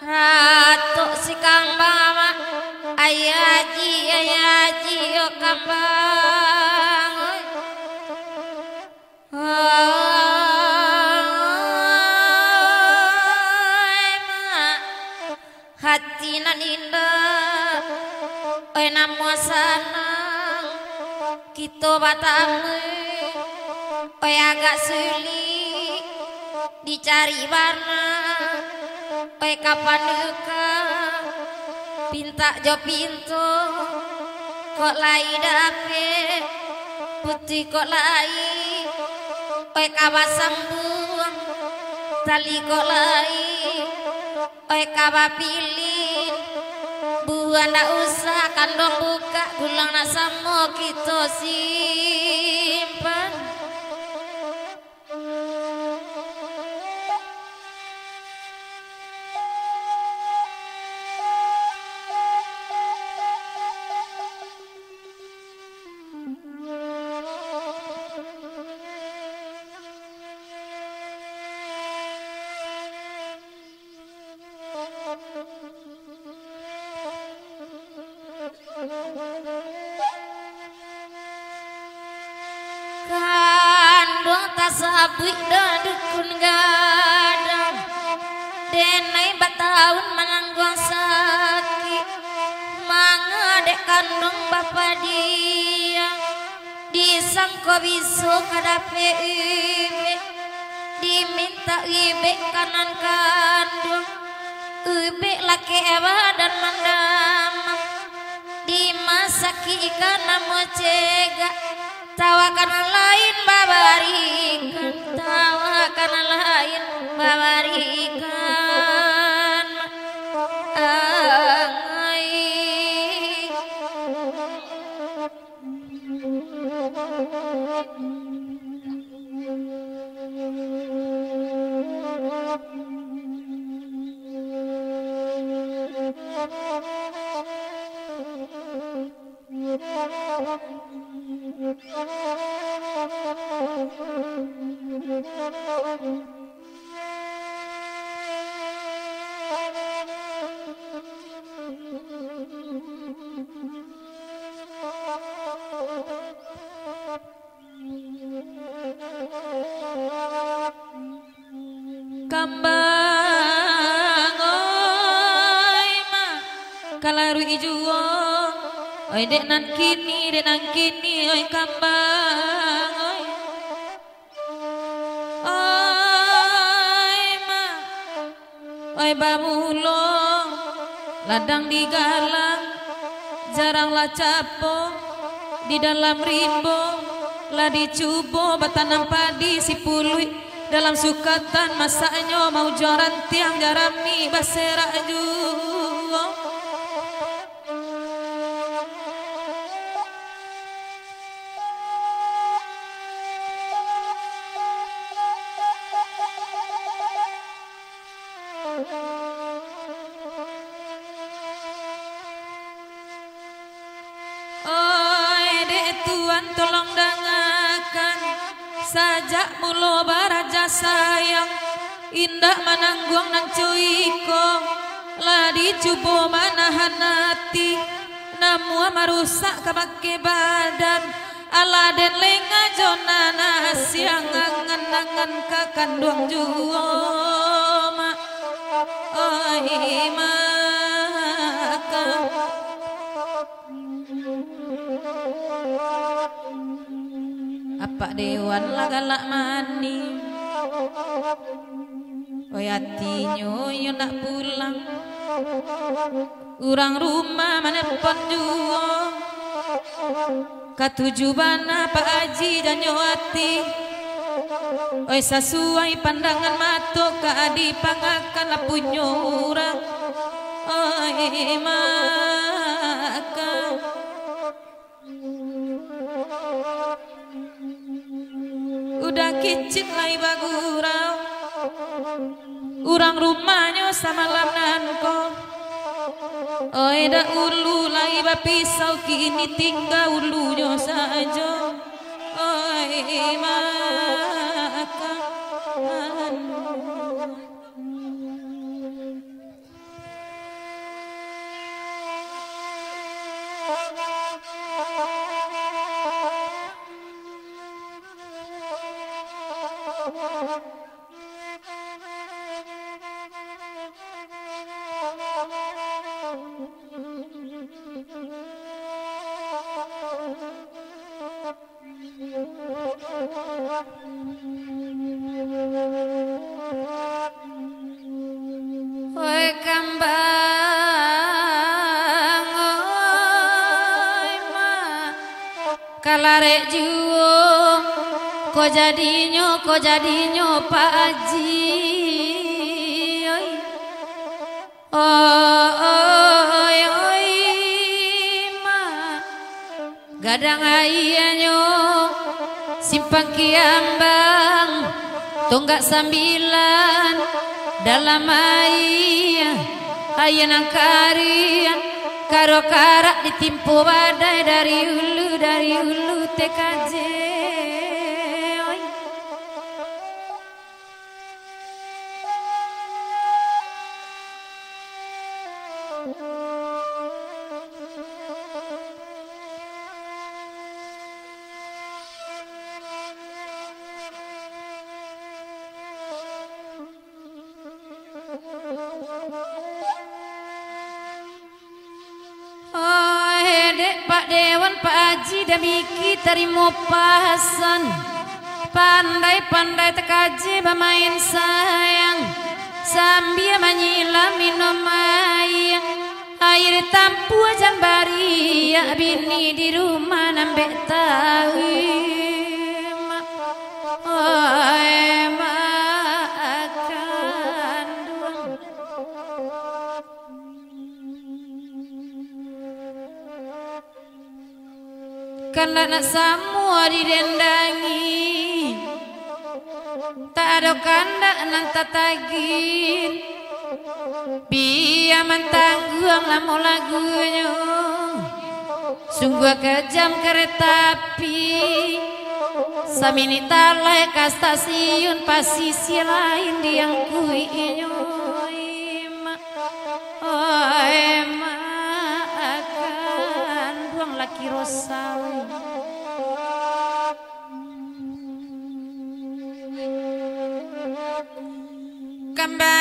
Ratu si kambang ayaji yo kambang hati nan indah oi namo sanang kita batame oi agak sulit dicari warna oi kapan duka pinta jo pintu kok lai dape putih kok lai oi kawa sambung tali kok lai oi kawa pilih buah ndak usah kandung buka gulang nak samo kita simpan kandung tasabik dan dukun gadang denai batahun menanggung sakit mangadek kandung bapa dia disangko bisu kadape ibe diminta ibe kanan kandung ibe laki ewa dan mandam dimasaki ikan namo cega tawakan lain babarikan tawakan lain babarikan angai kambang oi ma kalaru ijuo oi dek nan kini oi kambang oi ma oi bamulo ladang digalang jaranglah capong di dalam rimbo lah dicubo batanam padi si pului dalam sukatan masaknya mau joran tiang jarami baserak juo oi dek tuan tolong dengarkan sajak mulo baraja sayang indah manangguang nang cuiko lah dicubo manahan hati namu marusak kabake badan ala den lenga jonana siang angan-angan ka kandung juo ma oi maka apa dewan lagalak mani oi hatinya yo nak pulang urang rumah menepon juo katuju bana Pak Haji dan hati oi sesuai pandangan mato ka adi pangakan lapunyo urang oi maka udah kicit lai bagurau urang rumahnya samalam nanko oi da ulu lai bapisau kini tinggal ulunya saja Kalarek juo ko jadinyo Pak Haji oi ma gadang ayanyo simpang kiambang tonggak sambilan dalam ayanang karian karo karak ditimpu badai dari hulu TKJ oi. Pak Dewan Pak Haji damiki terima pasan pandai-pandai tekaji bermain sayang sambil menyilam minum air tampu ajan bari ya bini di rumah nambek tahu karena nak semua didendangi tak ada kandak nan tatagin biar mentangguang lamu lagunya sungguh kejam kereta api samini talai ke stasiun pasisi lain yang kuinya akan buang laki rosawi kembang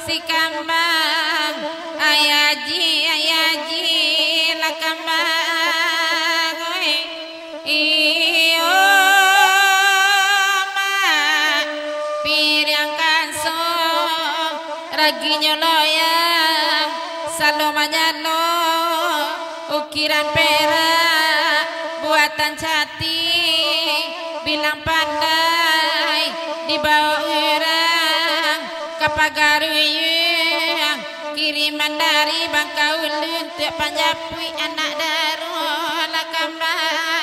si kembang ayaji la kembang iyo ma pirang kanso raginya loyang salomanya no ukiran perak buatan Cati bilang pandai dibawa orang ke Pagaruyung kiriman dari Bangkaulun untuk Panjapui anak Darul Kambang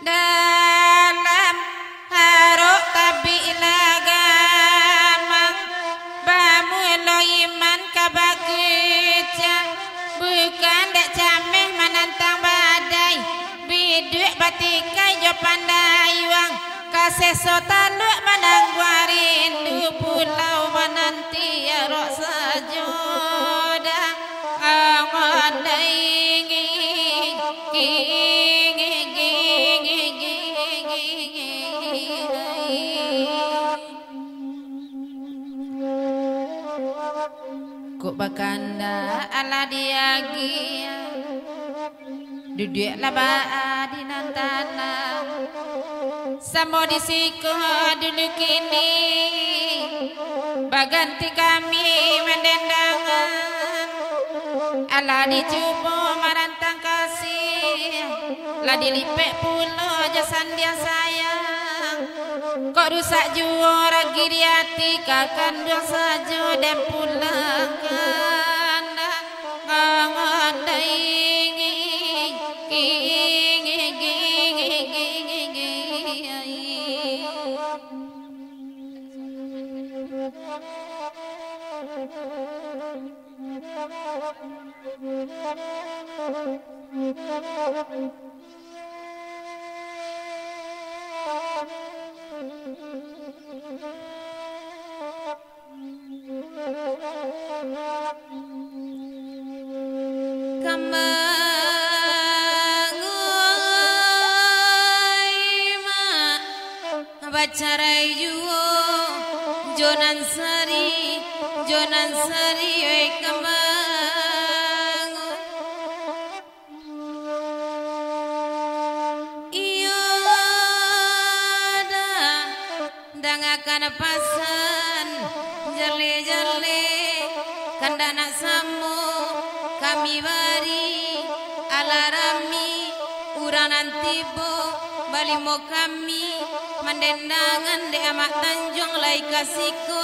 dalam harok tabi lagamang bamu loiman kabagujang bukan dak cameh menantang badai biduk batikai jo pandai wang kaseso taluk manangguarindu pulau menanti arok sajoda angodai kok bakanda ala diagi duduk laba di nantana samo disiko dulu kini baganti kami mendendangan ala dicubo marantang kasih lah dilipek pulo jasan dia sayang kok rusak jua ragi di hati kakan dosa jo dan pulang bacarai juo jonan sari we kembang iyo dangakan pasan jale kandana samu kami bari alarami uranan tibo balimo kami mandendangan de amak tanjung lai kasihku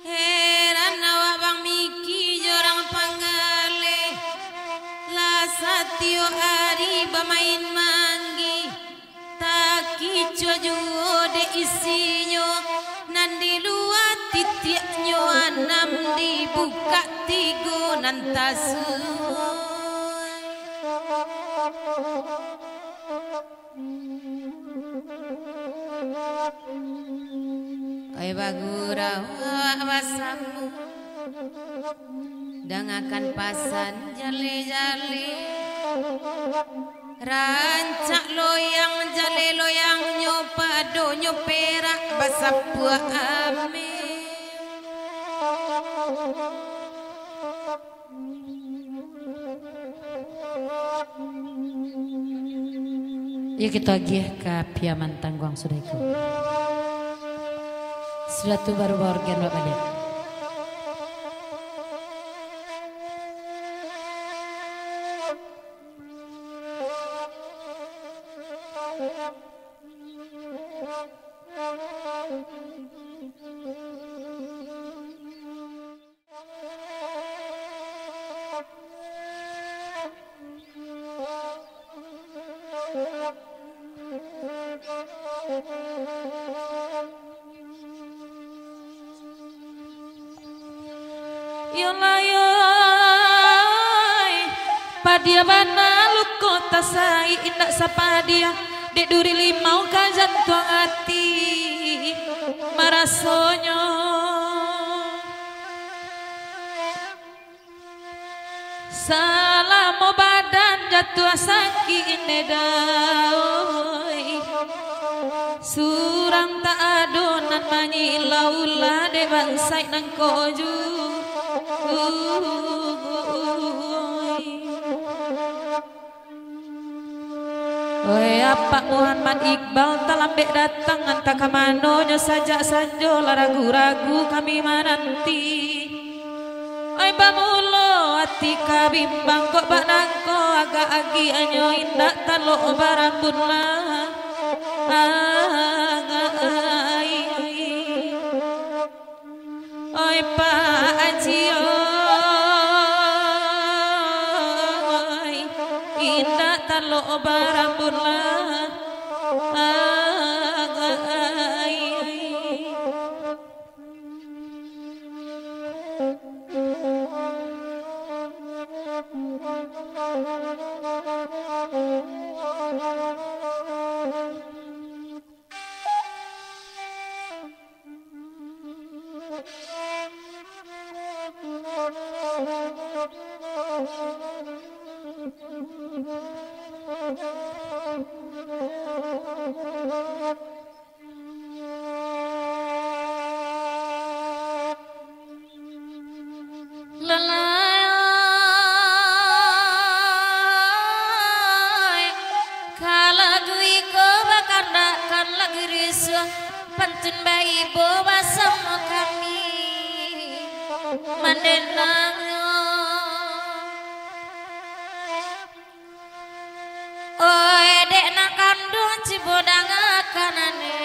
heran awak bang Miki jorang panggale la satio ari bamain manggi taki cuajuo de isinyo nandi luat titiaknyo anam dibuka tigo nantasu ai bagura wasamu dangakan pasan jale rancak loyang jale loyang nyopado nyoperak basapua ame ya kita gih ke piaman tangguang sudah ikut sudah tu baru organ bapak dia padia bana luko tasai indak sapadia dek duri limau kajan tuang hati marasonyo salamo badan jatuh asaki inedai surang tak adonan manyi laula de bangsai nang koju Oi apa Muhammad Iqbal talambek datang anta kamano nyo sajak sanjo la ragu-ragu kami mananti Oi bamulo hati kabimbang kok bak nangko agak agi anyo indak talo barambun lah Oi Pak Haji oi indak talo barambun lah Lalai kala mandenang oi dek nak kandung cibodang kanane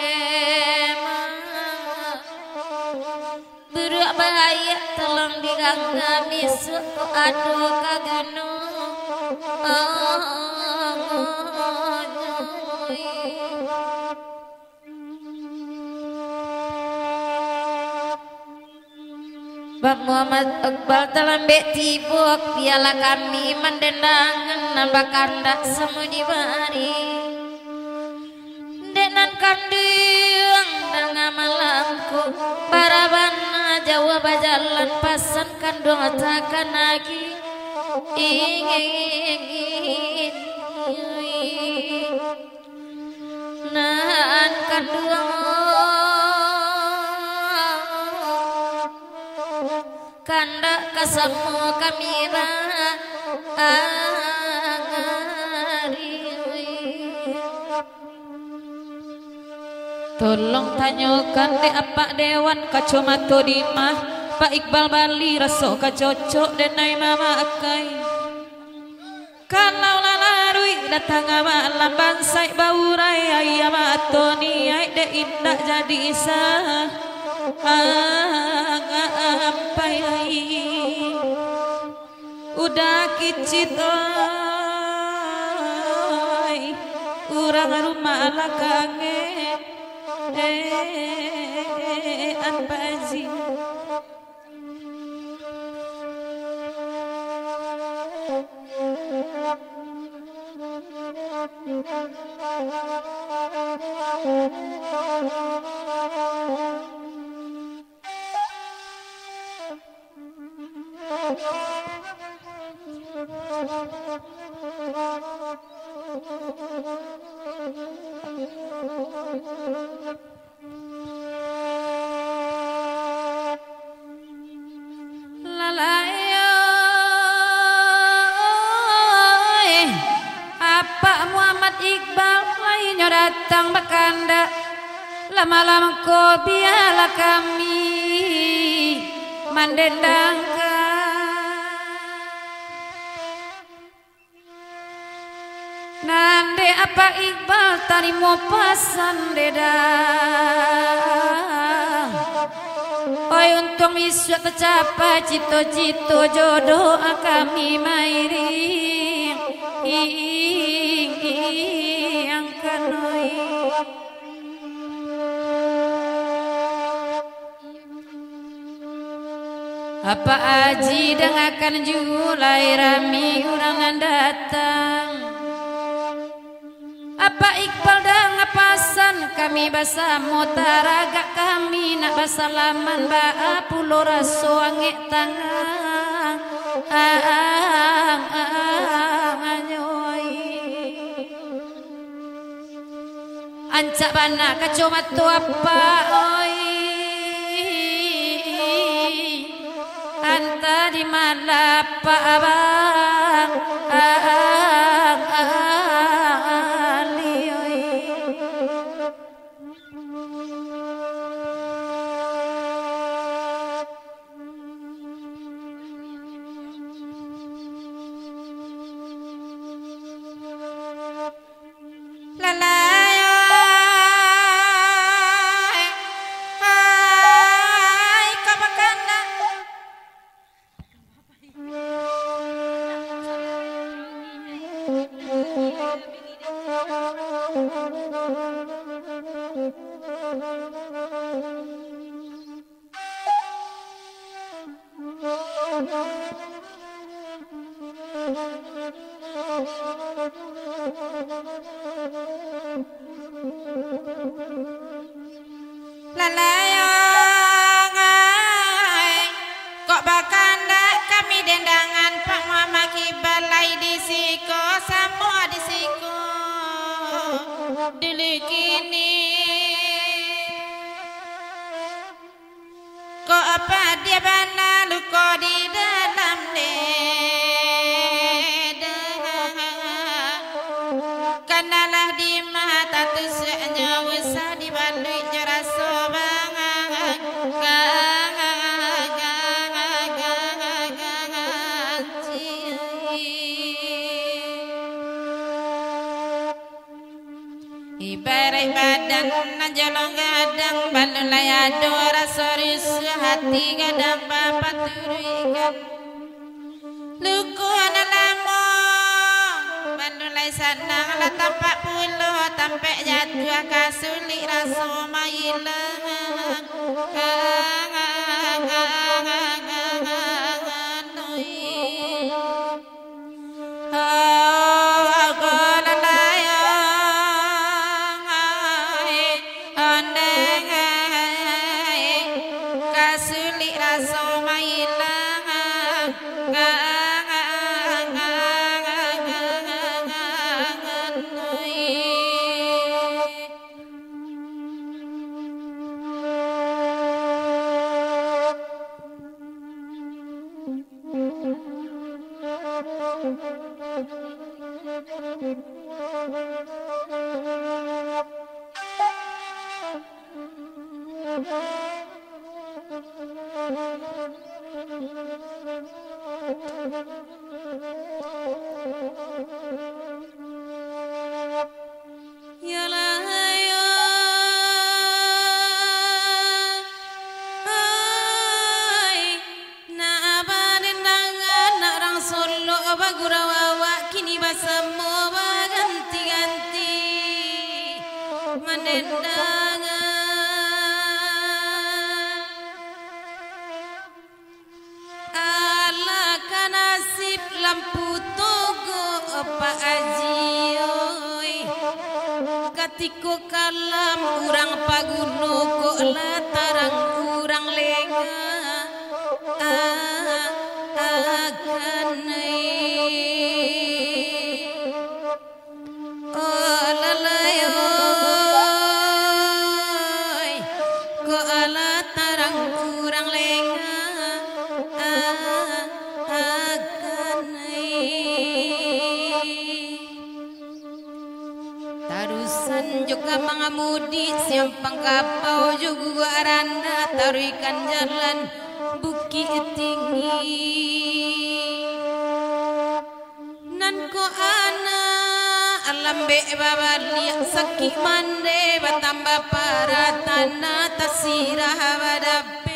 buruk bahaya tolong digangga misuk aduh kagunu Bab Muhammad Iqbal telembek tibuk piala kami mendendangan nambah kandak semu di bari denan kandung dengan malamku barabana jawa bajalan pasan kandung takkan lagi ingin nan kandung kanda kasemu kami tolong tanyakan dek apa dewan kacomato di mah Pak Iqbal Bali raso kacocok denai mama akai kalau lalarui datang malam bansai baurai ayam atau niai dek indah jadi isah ampai udah kicit oi urang rumah ala kangen ampazi apa Muhammad Iqbal lainnya datang berkanda lama-lama kau biarlah kami mendendangkan nande apa Iqbal tadi mau pasan deda oi untung bisa tercapai cito-cito jodoh kami mairing yang kanoi apa aji dengarkan julai rami urangan datang apa Iqbal dan pasan kami basa mutaraga kami nak basalaman ba pulau raso angek tangan ancak bana kacomat tu apa oi anta di mana pak abang Najolong gadang balulai ado rasorius hati gadang bapak turikan luku analamo balulai sanang la tampak puluh tampak jatuh kasulik raso mailang lampu togo apa ajioi katiko kalam urang paguno ko latarang urang lenga akanai oh lalayoi ko latarang urang lenga tarusan juga mengamudi siampang kapau juga aranda taruikan jalan bukit tinggi nan ko ana alam be babali sakit mande batamba para tanah tasirah wadape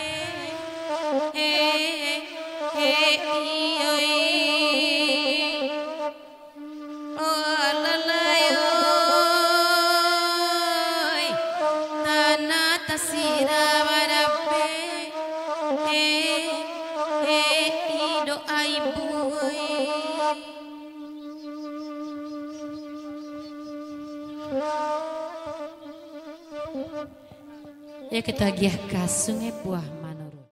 ya kita giah kasung buah